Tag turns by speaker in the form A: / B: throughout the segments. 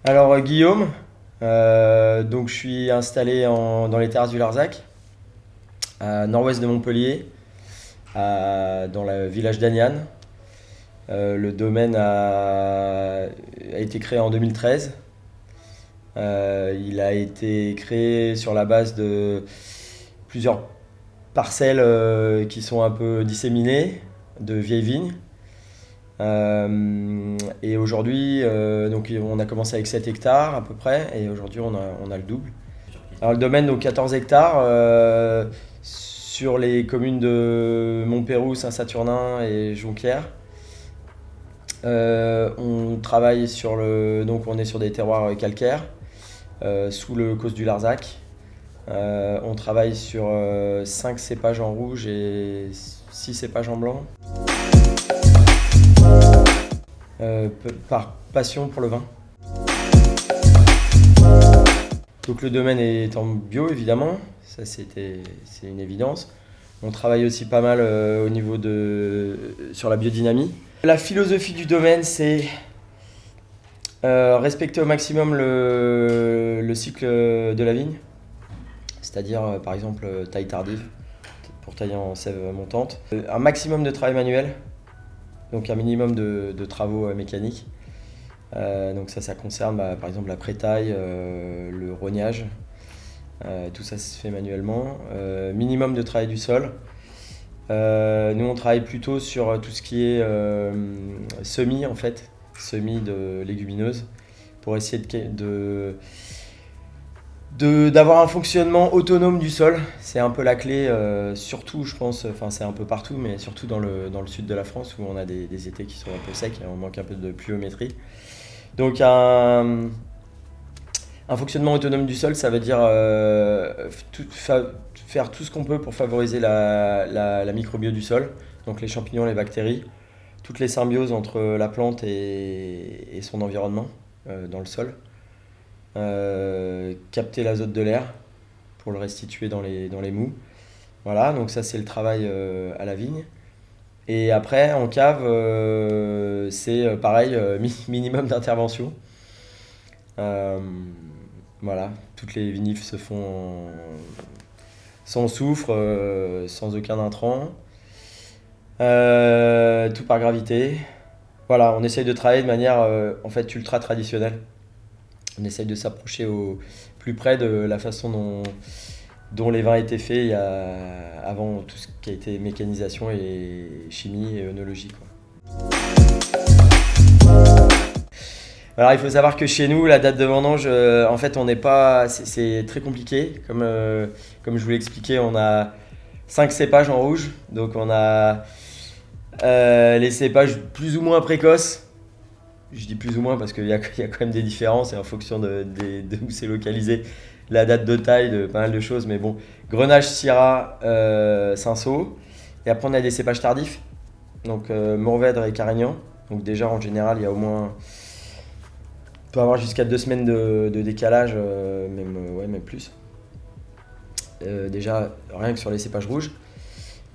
A: Alors Guillaume, donc je suis installé dans les terrasses du Larzac, à nord-ouest de Montpellier, dans le village d'Agnan. Le domaine a été créé en 2013. Il a été créé sur la base de plusieurs parcelles qui sont un peu disséminées, de vieilles vignes. Et aujourd'hui, donc on a commencé avec 7 hectares à peu près, et aujourd'hui on a le double. Alors le domaine, donc 14 hectares, sur les communes de Montpeyroux, Saint-Saturnin et Jonquière. On travaille donc on est sur des terroirs calcaires, sous le causse du Larzac. On travaille sur 5 cépages en rouge et 6 cépages en blanc. Par passion pour le vin. Donc le domaine est en bio évidemment, c'est une évidence. On travaille aussi pas mal sur la biodynamie. La philosophie du domaine, c'est respecter au maximum le cycle de la vigne, c'est-à-dire par exemple taille tardive pour tailler en sève montante. Un maximum de travail manuel, donc un minimum de travaux mécaniques. Donc ça concerne par exemple la pré-taille, le rognage, tout ça se fait manuellement. Minimum de travail du sol. Nous on travaille plutôt sur tout ce qui est semis en fait, semis de légumineuses, pour essayer d'avoir un fonctionnement autonome du sol. C'est un peu la clé, surtout je pense, enfin c'est un peu partout, mais surtout dans le sud de la France où on a des étés qui sont un peu secs et on manque un peu de pluviométrie. Donc un fonctionnement autonome du sol, ça veut dire faire tout ce qu'on peut pour favoriser la microbio du sol, donc les champignons, les bactéries, toutes les symbioses entre la plante et son environnement dans le sol. Capter l'azote de l'air pour le restituer dans les mous. Voilà, donc ça c'est le travail à la vigne. Et après, en cave, c'est pareil, minimum d'intervention. Euh, voilà, toutes les vinifs se font sans soufre, sans aucun intrant. Tout par gravité. Voilà, on essaye de travailler de manière en fait ultra traditionnelle. On essaye de s'approcher au plus près de la façon dont les vins étaient faits avant tout ce qui a été mécanisation et chimie et œnologie, quoi. Alors il faut savoir que chez nous, la date de vendange, en fait, on n'est pas, c'est très compliqué. Comme je vous l'ai expliqué, on a 5 cépages en rouge, donc on a les cépages plus ou moins précoces. Je dis plus ou moins parce qu'il y a quand même des différences et en fonction de où c'est localisé, la date de taille, de pas mal de choses. Mais bon, Grenache, Syrah, Cinsault. Et après, on a des cépages tardifs, donc Mourvèdre et Carignan. Donc déjà, en général, il y a au moins... On peut avoir jusqu'à 2 semaines de décalage, même plus. Déjà, rien que sur les cépages rouges.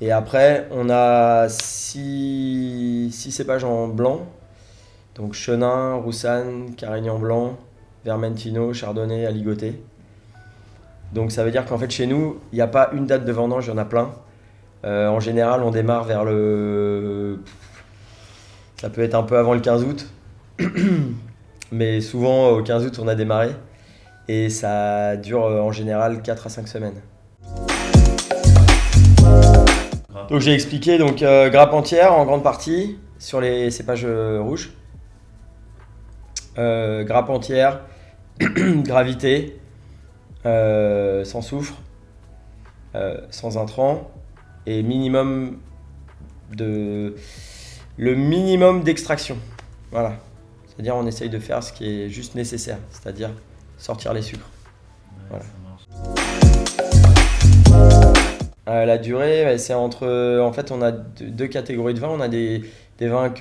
A: Et après, on a 6 cépages en blanc. Donc Chenin, Roussanne, Carignan blanc, Vermentino, Chardonnay, Aligoté. Donc ça veut dire qu'en fait chez nous, il n'y a pas une date de vendange, il y en a plein. En général, on démarre vers ça peut être un peu avant le 15 août. Mais souvent au 15 août, on a démarré. Et ça dure en général 4 à 5 semaines. Donc j'ai expliqué, donc grappe entière en grande partie sur les cépages rouges. Grappe entière, gravité, sans soufre, sans intrant, et le minimum d'extraction. Voilà. C'est-à-dire on essaye de faire ce qui est juste nécessaire, c'est-à-dire sortir les sucres. Voilà. La durée, c'est entre... En fait, on a deux catégories de vins. On a des vins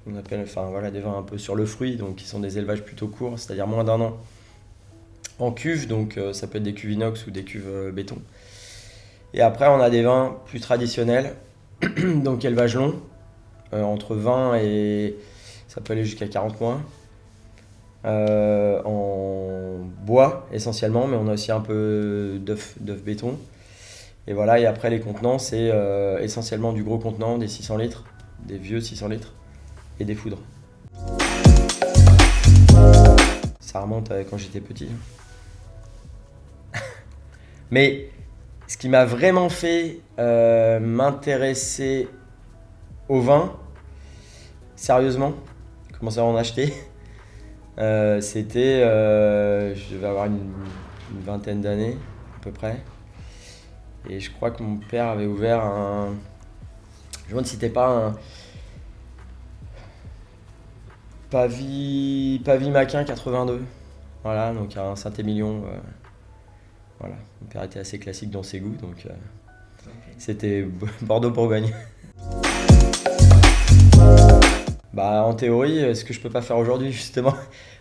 A: on appelle, enfin voilà, des vins un peu sur le fruit, donc qui sont des élevages plutôt courts, c'est-à-dire moins d'1 an. En cuve, donc ça peut être des cuves inox ou des cuves béton. Et après, on a des vins plus traditionnels, donc élevage long, entre 20 et... ça peut aller jusqu'à 40 mois. en bois essentiellement, mais on a aussi un peu d'œuf béton. Et voilà, et après les contenants, c'est essentiellement du gros contenant, des 600 litres, des vieux 600 litres et des foudres. Ça remonte à quand j'étais petit. Mais ce qui m'a vraiment fait m'intéresser au vin, sérieusement, commencer à en acheter, c'était, je devais avoir une vingtaine d'années à peu près. Et je crois que mon père avait ouvert un. Je me demande si c'était pas un Pavie Maquin 82. Voilà, donc un Saint-Émilion. Voilà, mon père était assez classique dans ses goûts, donc c'était Bordeaux-Bourgogne. Bah, en théorie, ce que je peux pas faire aujourd'hui, justement,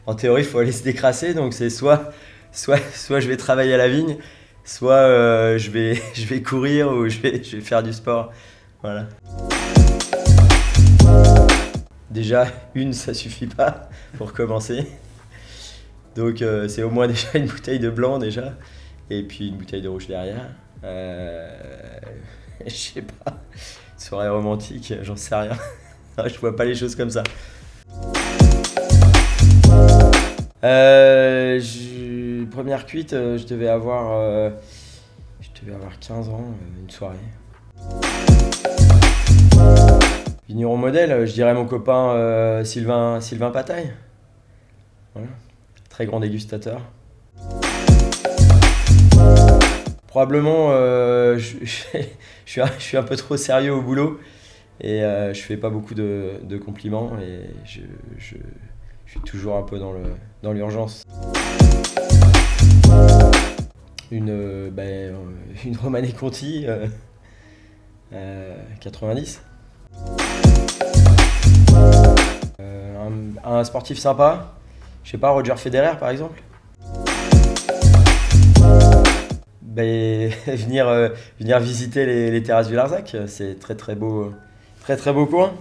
A: en théorie, il faut aller se décrasser, donc c'est soit je vais travailler à la vigne, soit je vais courir ou je vais faire du sport. Voilà. Déjà, ça suffit pas pour commencer. Donc c'est au moins déjà une bouteille de blanc déjà, et puis une bouteille de rouge derrière. Je sais pas, soirée romantique, j'en sais rien. Je vois pas les choses comme ça. Première cuite, je devais avoir 15 ans, une soirée. Vigneron modèle, je dirais mon copain Sylvain Pataille. Voilà. Très grand dégustateur. Probablement, je suis un peu trop sérieux au boulot et je fais pas beaucoup de compliments et je suis toujours un peu dans l'urgence. Une Romanée Conti 90. Un sportif sympa, je sais pas, Roger Federer par exemple. Venir visiter les terrasses du Larzac, c'est très très beau coin.